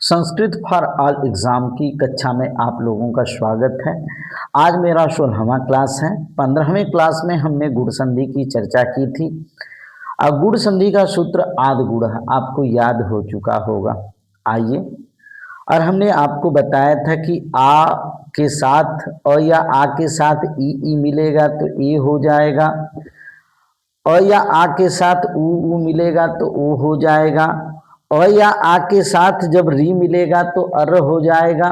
Sanskrit for all exam की कक्षा में आप लोगों का स्वागत है। आज मेरा 16वां क्लास है। 15वें क्लास में हमने गुण संधि की चर्चा की थी। अब गुण संधि का सूत्र आद गुण आपको याद हो चुका होगा। आइए, और हमने आपको बताया था कि आ के साथ अ या आ के साथ ई मिलेगा तो ए हो जाएगा, अ या आ के साथ ऊ मिलेगा तो ओ हो जाएगा, अ या आ के साथ जब री मिलेगा तो अर हो जाएगा,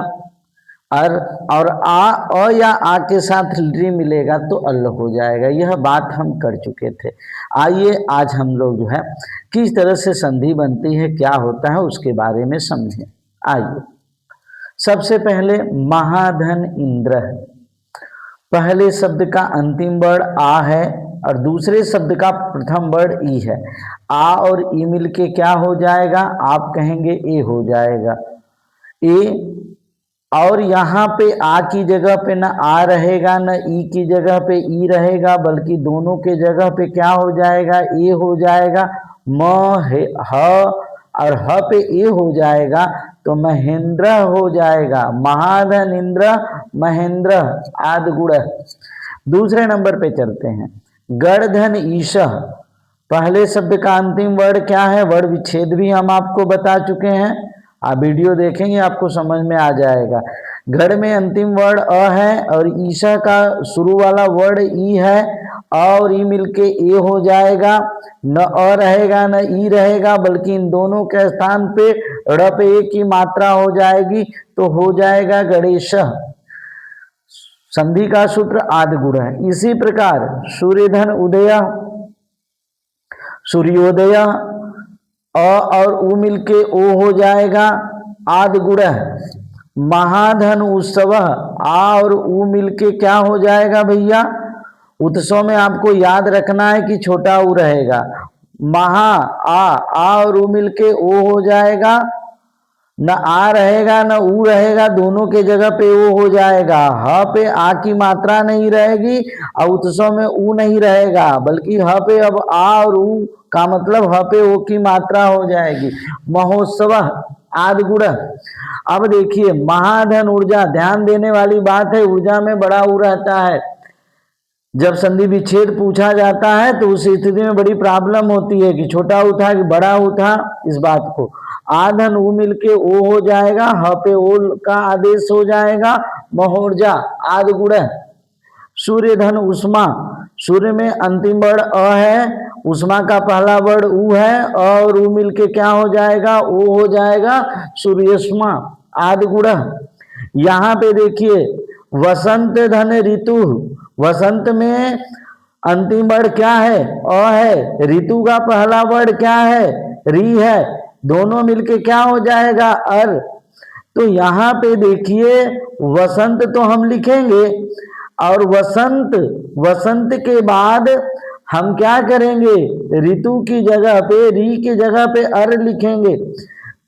अर और अ या आ के साथ री मिलेगा तो अल हो जाएगा। यह बात हम कर चुके थे। आइए आज हम लोग जो है किस तरह से संधि बनती है, क्या होता है, उसके बारे में समझें। आइए, सबसे पहले महाधन इंद्र है। पहले शब्द का अंतिम वर्ण आ है और दूसरे शब्द का प्रथम वर्ण ई है। आ और ई मिलके क्या हो जाएगा? आप कहेंगे ए हो जाएगा। ए, और यहाँ पे आ की जगह पे न आ रहेगा न ई की जगह पे ई रहेगा, बल्कि दोनों के जगह पे क्या हो जाएगा? ए हो जाएगा। म है ह और ह पे ए हो जाएगा तो महेंद्र हो जाएगा। महाधन इंद्र महेंद्र आद गुण। दूसरे नंबर पे चलते हैं। गणधन ईश। पहले शब्द का अंतिम वर्ण क्या है? वर्ण विच्छेद भी हम आपको बता चुके हैं। आप वीडियो देखेंगे आपको समझ में आ जाएगा। गढ़ में अंतिम वर्ण अ है और ईशा का शुरू वाला वर्ण ई है। अ और ई मिलके ए हो जाएगा। न अ रहेगा न ई रहेगा, बल्कि इन दोनों के स्थान पे ड़ पे ए की मात्रा हो जाएगी तो हो जाएगा गणेश। संधि का सूत्र आद गुण है। इसी प्रकार सूर्यधन उदय, सूर्योदय, अ और उ मिलके ओ हो जाएगा आद गुण। महाधन उत्सव, आ और उ मिलके क्या हो जाएगा भैया? उत्सव में आपको याद रखना है कि छोटा उ रहेगा। महा आ और उ मिलके ओ हो जाएगा। न आ रहेगा न ऊ रहेगा, दोनों के जगह पे ओ हो जाएगा। ह पे आ की मात्रा नहीं रहेगी और उत्सव में ऊ नहीं रहेगा, बल्कि ह पे अब आ और ऊ का मतलब ह पे ओ की मात्रा हो जाएगी। महोत्सव आद गुण। अब देखिए, महाधन ऊर्जा, ध्यान देने वाली बात है, ऊर्जा में बड़ा ऊ रहता है। जब संधि विच्छेद पूछा जाता है तो उस स्थिति में बड़ी प्रॉब्लम होती है कि छोटा ऊ था कि बड़ा ऊ था। इस बात को आधन ऊ मिलके ओ हो जाएगा, ह पे ओ का आदेश हो जाएगा। महोर्जा आद गुण। सूर्यधन उष्मा, सूर्य में अंतिम वर्ण अ है, उष्मा का पहला वर्ण ऊ है, और ऊ मिलके क्या हो जाएगा? ओ हो जाएगा सूर्यष्मा आद गुण। यहाँ पे देखिए, वसंत धन ऋतु, वसंत में अंतिम वर्ण क्या है? अ है। ऋतु का पहला वर्ण क्या है? री है। दोनों मिलके क्या हो जाएगा? अर। तो यहाँ पे देखिए, वसंत तो हम लिखेंगे और वसंत, वसंत के बाद हम क्या करेंगे? ऋतु की जगह पे, री की जगह पे अर लिखेंगे।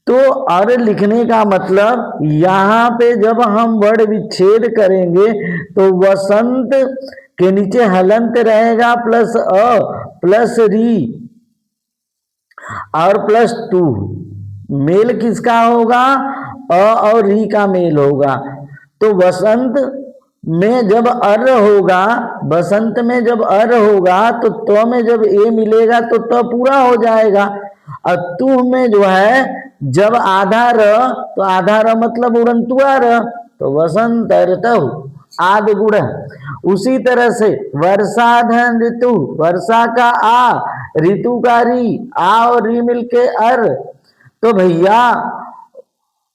तो अर लिखने का मतलब यहाँ पे जब हम वर्ण विच्छेद करेंगे तो वसंत के नीचे हलंत रहेगा प्लस अ प्लस री और प्लस टू। मेल किसका होगा? अ और री का मेल होगा। तो वसंत में जब अर होगा, बसंत में जब अर होगा तो में जब ए मिलेगा तो पूरा हो जाएगा। और तू में जो है जब आधा र, तो आधा र मतलब उड़ंतुआ र, तो वसंत ऋतु आद गुण। उसी तरह से वर्षाधन ऋतु, वर्षा का आ, ऋतु का री, आ और री मिलके अर। तो भैया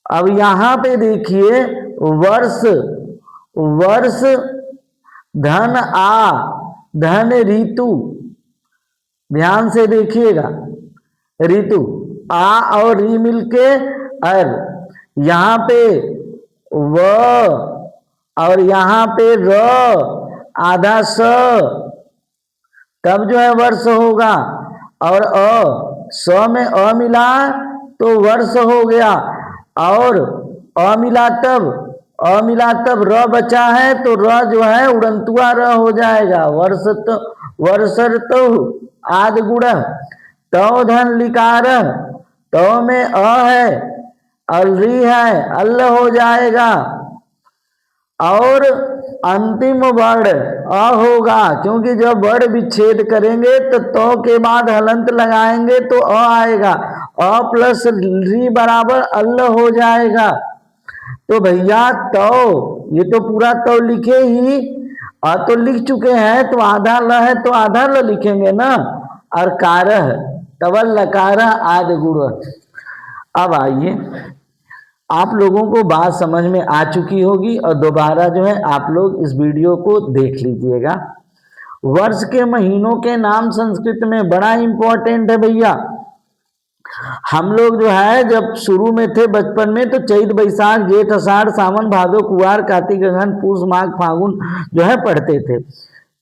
अब यहाँ पे देखिए, वर्ष, वर्ष धन आ धन ऋतु, ध्यान से देखिएगा, ऋतु आ और री मिलके अर। यहाँ पे व और यहाँ पे र, आधा स, तब जो है वर्ष होगा। और स में अ मिला तो वर्ष हो गया, और अ मिला तब र बचा है तो र जो है उड़ंतुआ र हो जाएगा। वर्षर्तु आद गुण। तव धन लिकार, तव में अ है अलरी है, अल हो जाएगा। और अंतिम वर्ण अ होगा, क्योंकि जब वर्ण विच्छेद करेंगे तो के बाद हलंत लगाएंगे तो अ आएगा। अ प्लस री बराबर अल हो जाएगा। तो भैया ये तो पूरा लिखे ही, तो लिख चुके हैं, तो आधा ल है तो आधा ल लिखेंगे ना। और कारह तवल लकार आदि गुण। अब आइए, आप लोगों को बात समझ में आ चुकी होगी और दोबारा जो है आप लोग इस वीडियो को देख लीजिएगा। वर्ष के महीनों के नाम संस्कृत में बड़ा इंपॉर्टेंट है भैया। हम लोग जो है जब शुरू में थे बचपन में तो चैत बैसाख जेठ आषाढ़ सावन भादो कुआर कार्तिक अगहन पूस माघ फागुन जो है पढ़ते थे।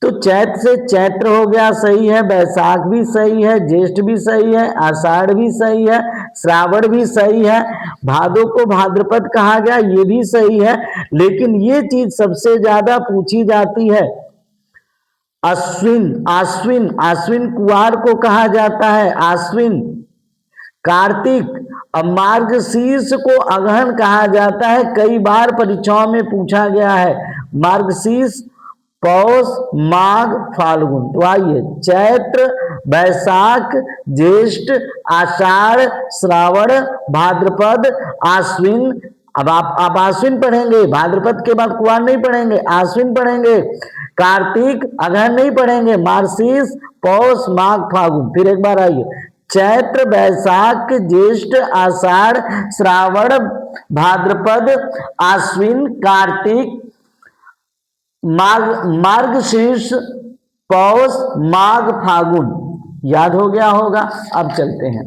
तो चैत से चैत्र हो गया, सही है, बैसाख भी सही है, ज्येष्ठ भी सही है, आषाढ़ भी सही है, श्रावण भी सही है, भादो को भाद्रपद कहा गया, ये भी सही है। लेकिन ये चीज सबसे ज्यादा पूछी जाती है, अश्विन। आश्विन, आश्विन कुआर को कहा जाता है, आश्विन। कार्तिक, अब मार्गशीर्ष को अगहन कहा जाता है, कई बार परीक्षाओं में पूछा गया है। मार्गशीर्ष, पौष, माघ, फाल्गुन। तो आइए, चैत्र, बैसाख, ज्येष्ठ, आषाढ़, श्रावण, भाद्रपद, आश्विन। अब आप आश्विन पढ़ेंगे, भाद्रपद के बाद कुआर नहीं पढ़ेंगे, आश्विन पढ़ेंगे। कार्तिक, अगहन नहीं पढ़ेंगे, मार्गशीर्ष, पौष, माघ, फागुन। फिर एक बार आइए, चैत्र, बैसाख, ज्येष्ठ, आषाढ़, श्रावण, भाद्रपद, आश्विन, कार्तिक, मार्गशीर्ष, पौष, माघ, फागुन। याद हो गया होगा। अब चलते हैं,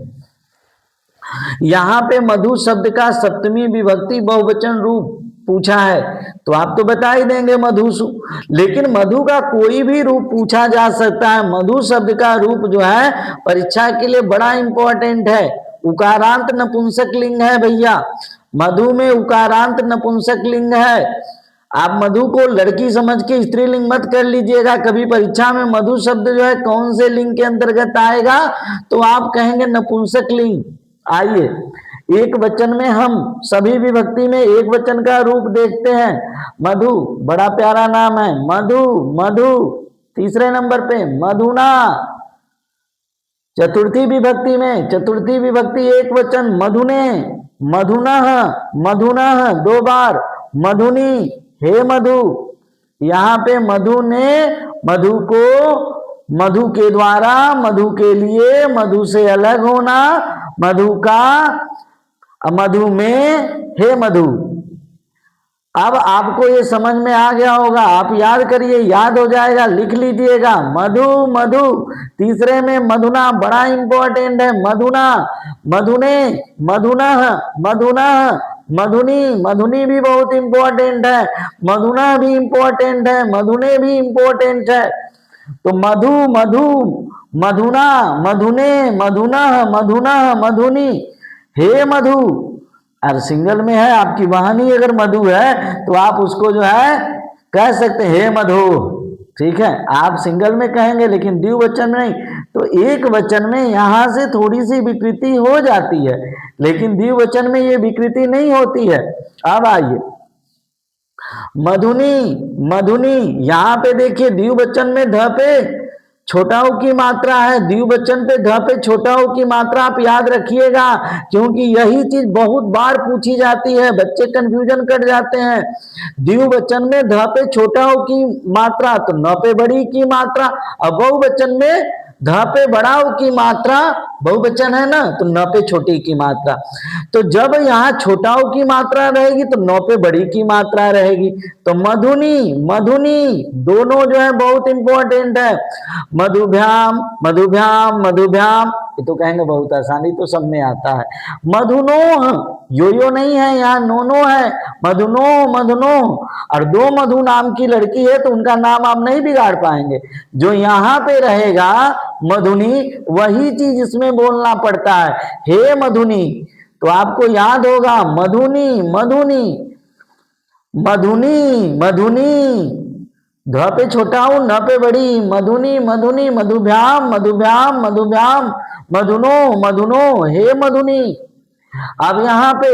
यहां पे मधु शब्द का सप्तमी विभक्ति बहुवचन रूप पूछा है, तो आप तो बता ही देंगे मधुसु। लेकिन मधु का कोई भी रूप पूछा जा सकता है। मधु शब्द का रूप जो है परीक्षा के लिए बड़ा इंपॉर्टेंट है। उकारांत नपुंसक लिंग है भैया, मधु में उकारांत नपुंसक लिंग है। आप मधु को लड़की समझ के स्त्रीलिंग मत कर लीजिएगा। कभी परीक्षा में मधु शब्द जो है कौन से लिंग के अंतर्गत आएगा तो आप कहेंगे नपुंसक लिंग। आइए, एक वचन में हम सभी विभक्ति में एक वचन का रूप देखते हैं। मधु, बड़ा प्यारा नाम है, मधु, मधु। तीसरे नंबर पे मधुना। चतुर्थी विभक्ति में, चतुर्थी विभक्ति एक वचन, मधुने, मधुनः, मधुनः, दो बार, मधुनी, हे मधु। यहाँ पे मधु ने, मधु को, मधु के द्वारा, मधु के लिए, मधु से अलग होना, मधु का, मधु में, हे मधु। अब आपको ये समझ में आ गया होगा, आप याद करिए, याद हो जाएगा, लिख लीजिएगा। मधु, मधु। तीसरे में मधुना, बड़ा इंपॉर्टेंट है, मधुना, मधुने, मधुनः, मधुनः, मधुनी, मधुनी भी बहुत इंपॉर्टेंट है, मधुना भी इंपॉर्टेंट है, मधुने भी इंपॉर्टेंट है। तो मधु, मधु, मधुना, मधुने, मधुनः, मधुनः, मधुनी, हे मधु। और सिंगल में है, आपकी वाहनी अगर मधु है तो आप उसको जो है कह सकते हैं हे मधु, ठीक है। आप सिंगल में कहेंगे लेकिन द्विवचन में नहीं। तो एक वचन में यहां से थोड़ी सी विकृति हो जाती है, लेकिन द्विवचन में ये विकृति नहीं होती है। अब आइए, मधुनी, मधुनी। यहां पे देखिए द्विवचन में ध पे छोटा ऊ की मात्रा है, द्विवचन पे ध पे छोटा ऊ की मात्रा आप याद रखिएगा, क्योंकि यही चीज बहुत बार पूछी जाती है, बच्चे कंफ्यूजन कर जाते हैं। द्विवचन में ध पे छोटा ऊ की मात्रा तो न पे बड़ी की मात्रा, और बहुवचन में ध पे बड़ा ऊ की मात्रा, बहुवचन है ना, तो न पे छोटी की मात्रा। तो जब यहाँ छोटा ऊ की मात्रा रहेगी तो न पे बड़ी की मात्रा रहेगी। तो मधुनी, मधुनी, दोनों जो है बहुत इंपॉर्टेंट है। मधुभ्याम, मधुभ्याम, मधुभ्याम, ये तो कहेंगे बहुत आसानी, तो सब में आता है। मधुनोह, यो यो नहीं है, यहाँ नोनो है, मधुनो, मधुनो। और दो मधु नाम की लड़की है तो उनका नाम आप नहीं बिगाड़ पाएंगे। जो यहाँ पे रहेगा मधुनी, वही चीज इसमें बोलना पड़ता है, हे मधुनी। तो आपको याद होगा, मधुनी, मधुनी, मधुनी, मधुनी, ध पे छोटा हूं, न पे बड़ी, मधुनी, मधुनी, मधुभ्याम, मधुभ्याम, मधुभ्याम, मधुनो, मधुनो, हे मधुनी। अब यहाँ पे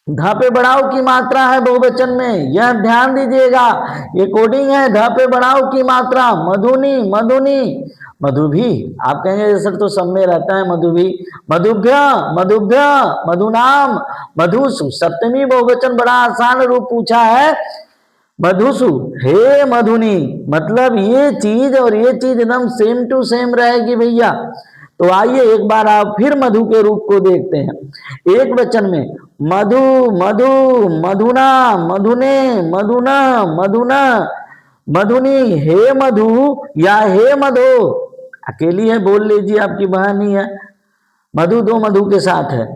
ध पे बढ़ाव की मात्रा है बहुवचन में, यह ध्यान दीजिएगा, ये कोडिंग है। ध पे बढ़ाव की मात्रा, मधुनी, मधुनी, मधुभी। आप कहेंगे सर तो सब में रहता है मधुभी। मधुभ्य, मधुभ्य, मधुनाम, मधुसु। सप्तमी बहुवचन बड़ा आसान रूप पूछा है, मधुसु। हे मधुनी, मतलब ये चीज और ये चीज एकदम सेम टू सेम रहेगी भैया। तो आइए एक बार आप फिर मधु के रूप को देखते हैं। एक वचन में मधु, मधु, मधुना, मधुने, मधुना, मधुना, मधुनी, हे मधु या हे मधु। अकेली है बोल लीजिए, आपकी बहन ही है। मधु दो मधु के साथ है।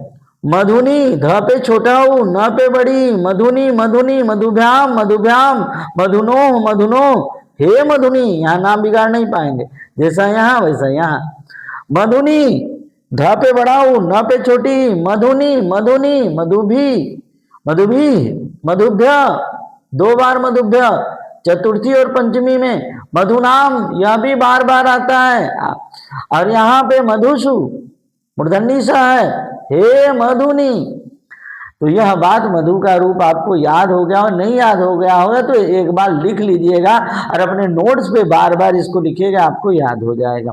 मधुनी, ध पे छोटा हूं, न पे बड़ी, मधुनी, मधुनी, मधुभ्याम, मधुभ्याम, मधुनो, मधुनो, हे मधुनी। यहां नाम बिगाड़ नहीं पाएंगे, जैसा यहां वैसा यहां। मधुनी, ध पे बड़ा हूं, न पे छोटी, मधुनी, मधुनी, मधुभी, मधुभी, मधुभ्य, दो बार मधुभ्य। चतुर्थी और पंचमी में मधुनाम, यह भी बार बार आता है। और यहां पे मधुसु, मूर्धन्य सा है, हे मधुनी। तो यह बात मधु का रूप आपको याद हो गया, और नहीं याद हो गया होगा तो एक बार लिख लीजिएगा और अपने नोट्स पे बार बार इसको लिखिएगा, आपको याद हो जाएगा।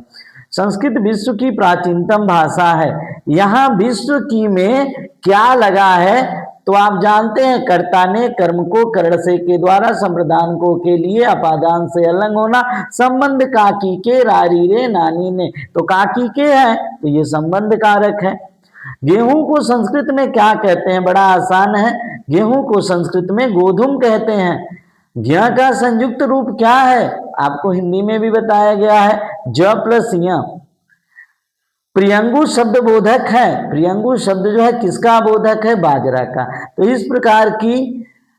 संस्कृत विश्व की प्राचीनतम भाषा है। यहाँ विश्व की में क्या लगा है तो आप जानते हैं, कर्ता ने कर्म को कर्ण से के द्वारा संप्रदान को के लिए अपादान से अलग होना। संबंध काकी के रारी रे नानी ने, तो काकी के है तो ये संबंध कारक है। गेहूं को संस्कृत में क्या कहते हैं, बड़ा आसान है। गेहूं को संस्कृत में गोधूम कहते हैं। ज्ञ का संयुक्त रूप क्या है, आपको हिंदी में भी बताया गया है, ज प्लस य। प्रियंगु शब्द बोधक है। प्रियंगु शब्द जो है किसका बोधक है, बाजरा का। तो इस प्रकार की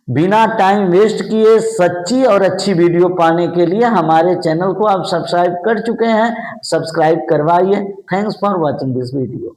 बिना टाइम वेस्ट किए सच्ची और अच्छी वीडियो पाने के लिए हमारे चैनल को आप सब्सक्राइब कर चुके हैं, सब्सक्राइब करवाइए। Thanks for watching this video.